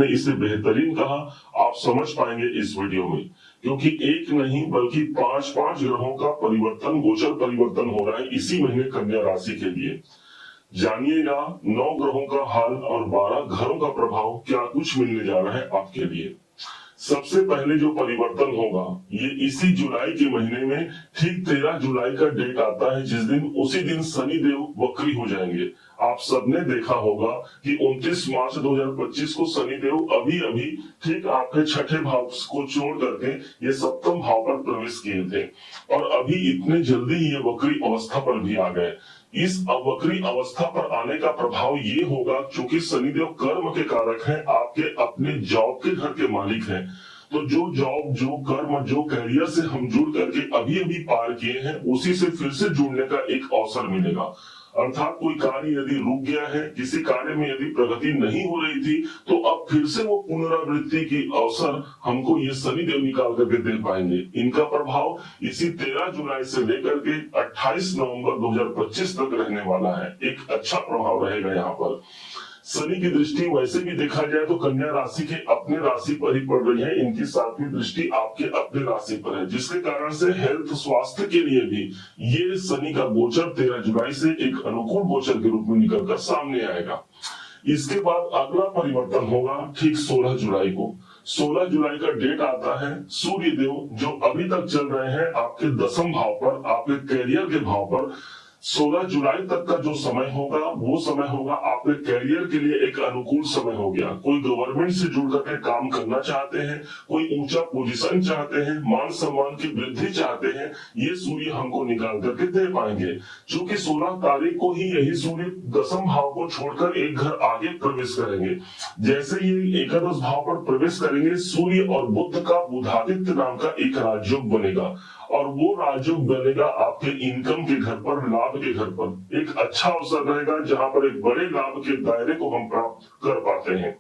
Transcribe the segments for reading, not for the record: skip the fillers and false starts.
ने इसे बेहतरीन कहा, आप समझ पाएंगे इस वीडियो में, क्योंकि एक नहीं बल्कि पांच पांच ग्रहों का परिवर्तन, गोचर परिवर्तन हो रहा है इसी महीने कन्या राशि के लिए। जानिएगा 9 ग्रहों का हाल और 12 घरों का प्रभाव क्या कुछ मिलने जा रहा है आपके लिए। सबसे पहले जो परिवर्तन होगा ये इसी जुलाई के महीने में ठीक 13 जुलाई का डेट आता है, जिस दिन उसी दिन शनि देव वक्री हो जाएंगे। आप सबने देखा होगा कि 29 मार्च 2025 को शनि देव अभी अभी ठीक आपके छठे भाव को छोड़ करके ये सप्तम भाव पर प्रवेश किए थे और अभी इतने जल्दी ये वक्री अवस्था पर भी आ गए। इस वक्री अवस्था पर आने का प्रभाव ये होगा, क्योंकि शनिदेव कर्म के कारक हैं, आपके अपने जॉब के घर के मालिक हैं। तो जो जॉब, जो कर्म, जो करियर से हम जुड़ करके अभी अभी पार किए हैं, उसी से फिर से जुड़ने का एक अवसर मिलेगा। अर्थात कोई कार्य यदि रुक गया है, किसी कार्य में यदि प्रगति नहीं हो रही थी, तो अब फिर से वो पुनरावृत्ति की अवसर हमको ये शनिदेव निकाल करके दे पाएंगे। इनका प्रभाव इसी 13 जुलाई से लेकर के 28 नवंबर 2025 तक रहने वाला है। एक अच्छा प्रभाव रहेगा यहाँ पर। शनि की दृष्टि वैसे भी देखा जाए तो कन्या राशि के अपने राशि पर ही पड़ रही है। इनकी 7वीं दृष्टि आपके अपने राशि पर है, जिसके कारण से हेल्थ, स्वास्थ्य के लिए भी ये शनि का गोचर 13 जुलाई से एक अनुकूल गोचर के रूप में निकलकर सामने आएगा। इसके बाद अगला परिवर्तन होगा ठीक 16 जुलाई को। 16 जुलाई का डेट आता है, सूर्य देव जो अभी तक चल रहे हैं आपके 10वें भाव पर, आपके कैरियर के भाव पर, 16 जुलाई तक का जो समय होगा वो समय होगा आपके कैरियर के लिए एक अनुकूल समय हो गया। कोई गवर्नमेंट से जुड़ करके काम करना चाहते हैं, कोई ऊंचा पोजीशन चाहते हैं, मान सम्मान की वृद्धि चाहते हैं, ये सूर्य हमको निकाल करके दे पाएंगे। क्योंकि 16 तारीख को ही यही सूर्य 10वें भाव को छोड़कर एक घर आगे प्रवेश करेंगे। जैसे ये एकादश भाव पर प्रवेश करेंगे, सूर्य और बुध का बुधादित्य नाम का एक राजयोग बनेगा और वो राजयोग बनेगा आपके इनकम के घर पर, लाभ के घर पर। एक अच्छा अवसर रहेगा जहां पर एक बड़े लाभ के दायरे को हम प्राप्त कर पाते हैं।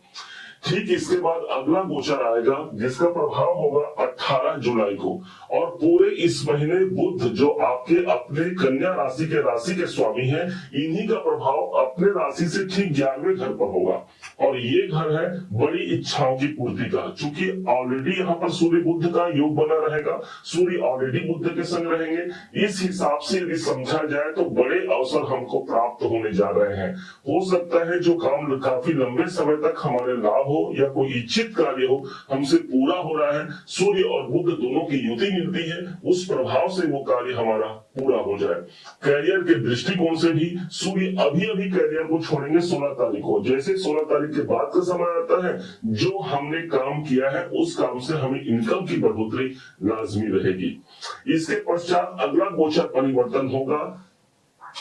ठीक इसके बाद अगला गोचर आएगा जिसका प्रभाव होगा 18 जुलाई को, और पूरे इस महीने बुध जो आपके अपने कन्या राशि के स्वामी हैं, इन्हीं का प्रभाव अपने राशि से ठीक 11वें घर पर होगा। और ये घर है बड़ी इच्छाओं की पूर्ति का। चूंकि ऑलरेडी यहाँ पर सूर्य बुध का योग बना रहेगा, सूर्य ऑलरेडी बुध के संग रहेंगे, इस हिसाब से यदि समझा जाए तो बड़े अवसर हमको प्राप्त होने जा रहे हैं। हो सकता है जो काम काफी लंबे समय तक हमारे लाभ हो या कोई इच्छित कार्य हो हमसे पूरा हो रहा है, सूर्य और बुध दोनों की युति मिलती है, उस प्रभाव से वो कार्य हमारा पूरा हो जाए। कैरियर के दृष्टिकोण से भी सूर्य अभी अभी कैरियर को छोड़ेंगे 16 तारीख को। जैसे 16 तारीख के बाद का समय आता है, जो हमने काम किया है उस काम से हमें इनकम की बढ़ोतरी लाजमी रहेगी। इसके पश्चात अगला गोचर परिवर्तन होगा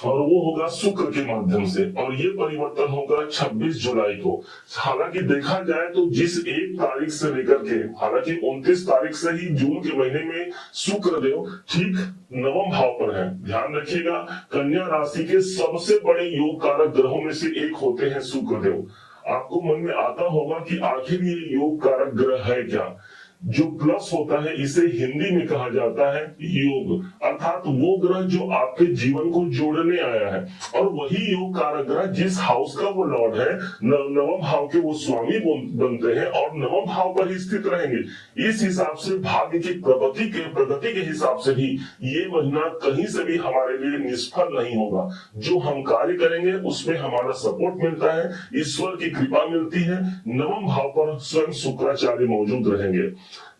और वो होगा शुक्र के माध्यम से, और ये परिवर्तन होगा 26 जुलाई को। हालांकि देखा जाए तो जिस 1 तारीख से लेकर के, हालांकि 29 तारीख से ही जून के महीने में शुक्र देव ठीक 9वें भाव पर है। ध्यान रखिएगा, कन्या राशि के सबसे बड़े योग कारक ग्रहों में से एक होते हैं शुक्र देव। आपको मन में आता होगा कि आखिर ये योग कारक ग्रह है क्या। जो प्लस होता है इसे हिंदी में कहा जाता है योग, अर्थात वो ग्रह जो आपके जीवन को जोड़ने आया है। और वही योग कारक ग्रह जिस हाउस का वो लॉर्ड है, 9वें भाव के वो स्वामी बनते हैं और 9वें भाव पर ही स्थित रहेंगे। इस हिसाब से भाग्य की प्रगति के हिसाब से भी ये महीना कहीं से भी हमारे लिए निष्फल नहीं होगा। जो हम कार्य करेंगे उसमें हमारा सपोर्ट मिलता है, ईश्वर की कृपा मिलती है। 9वें भाव पर स्वयं शुक्राचार्य मौजूद रहेंगे।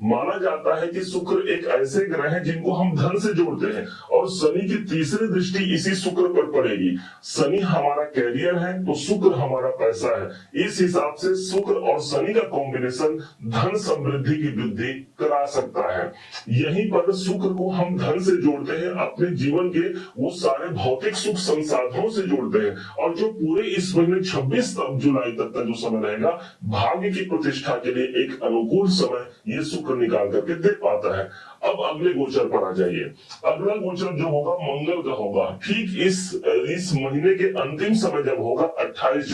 माना जाता है कि शुक्र एक ऐसे ग्रह है जिनको हम धन से जोड़ते हैं, और शनि की तीसरी दृष्टि इसी शुक्र पर पड़ेगी। शनि हमारा कैरियर है तो शुक्र हमारा पैसा है। इस हिसाब से शुक्र और शनि का कॉम्बिनेशन धन समृद्धि की वृद्धि करा सकता है। यहीं पर शुक्र को हम धन से जोड़ते हैं, अपने जीवन के वो सारे भौतिक सुख संसाधनों से जोड़ते हैं। और जो पूरे इस महीने 26 जुलाई तक का जो समय रहेगा, भाग्य की प्रतिष्ठा के लिए एक अनुकूल समय ये शुक्र निकाल करके दे पाता है। अब अगले गोचर पर आ जाइए। अगला गोचर जो होगा मंगल का होगा, ठीक इस महीने के अंतिम समय जब होगा 28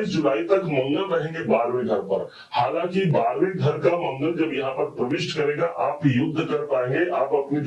जुलाई तक मंगल रहेंगे 12वें घर पर। हालांकि 12वें घर का मंगल जब यहाँ पर प्रविष्ट करेगा, आप युद्ध कर पाएंगे, आप अपनी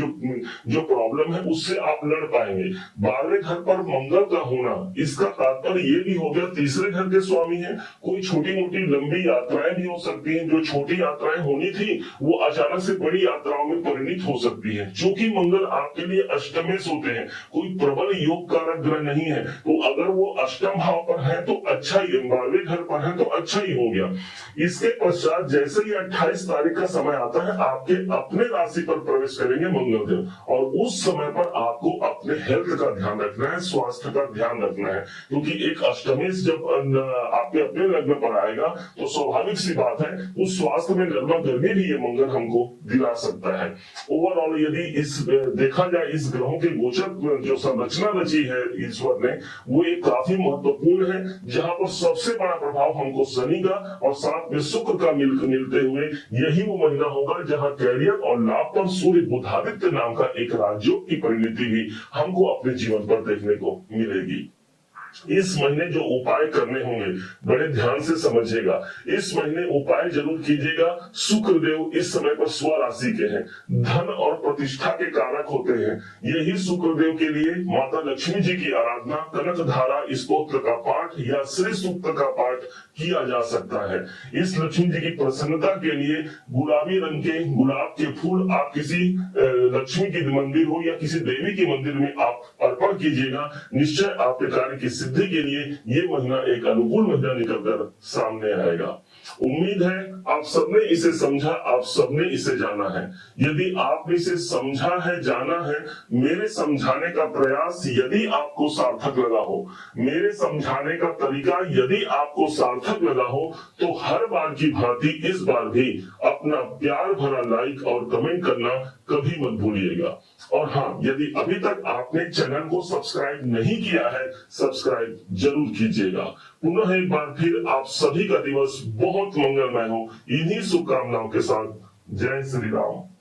जो प्रॉब्लम है उससे आप लड़ पाएंगे। 12वें घर पर मंगल का होना, इसका तात्पर्य ये भी हो गया तीसरे घर के स्वामी है। कोई छोटी मोटी लंबी यात्राएं भी हो सकती हैं, जो छोटी यात्राएं होनी थी वो अचानक से बड़ी यात्राओं में परिणित हो सकती है। चूंकि मंगल आपके लिए अष्टमेश होते हैं, कोई प्रबल योग कारक ग्रह नहीं है, तो अगर वो अष्टम भाव पर है तो अच्छा ही, 12वें घर पर है तो अच्छा ही हो गया। इसके पश्चात जैसे ही 28 तारीख का समय आता है, आपके अपने राशि पर प्रवेश करेंगे मंगल देव, और उस समय पर आपको अपने हेल्थ का ध्यान रखना है, स्वास्थ्य का ध्यान रखना है, क्योंकि एक अष्टमेश जब आपके अपने लग्न पर आएगा तो स्वाभाविक सी बात है उस स्वास्थ्य में गर्मा गर्मी भी ये मंगल हमको दिला सकता है। ओवरऑल यदि इस देखा जाए इस ग्रहों के गोचर जो संरचना रची है ईश्वर ने, वो एक काफी महत्वपूर्ण है, जहां पर सबसे बड़ा प्रभाव हमको शनि का और साथ में शुक्र का मिलते हुए यही वो महीना होगा जहां कैरियर और लाभ पर सूर्य बुधादित्य नाम का एक राजयोग की परिणति भी हमको अपने जीवन पर देखने को मिलेगी। इस महीने जो उपाय करने होंगे बड़े ध्यान से समझिएगा। इस महीने उपाय जरूर कीजिएगा। शुक्र देव इस समय पर स्वराशि के हैं, धन और प्रतिष्ठा के कारक होते हैं। यही शुक्र देव के लिए माता लक्ष्मी जी की आराधना, कनक धारा स्तोत्र का पाठ या श्री सूक्त का पाठ किया जा सकता है। इस लक्ष्मी जी की प्रसन्नता के लिए गुलाबी रंग के गुलाब के फूल आप किसी लक्ष्मी की मंदिर हो या किसी देवी के मंदिर में आप अर्पण कीजिएगा। निश्चय आपके कार्य की सिद्धि के लिए ये महीना एक अनुकूल महीना निकलकर सामने आएगा। उम्मीद है आप सबने इसे समझा, आप सबने इसे जाना है। यदि आपने इसे समझा है, जाना है, मेरे समझाने का प्रयास यदि आपको सार्थक लगा हो, मेरे समझाने का तरीका यदि आपको सार्थक लगा हो, तो हर बार की भांति इस बार भी अपना प्यार भरा लाइक और कमेंट करना कभी मत भूलिएगा। और हाँ, यदि अभी तक आपने चैनल को सब्सक्राइब नहीं किया है, सब्सक्राइब जरूर कीजिएगा। पुनः एक बार फिर आप सभी का दिवस बहुत मंगलमय हो, इन्हीं शुभकामनाओं के साथ। जय श्री राम।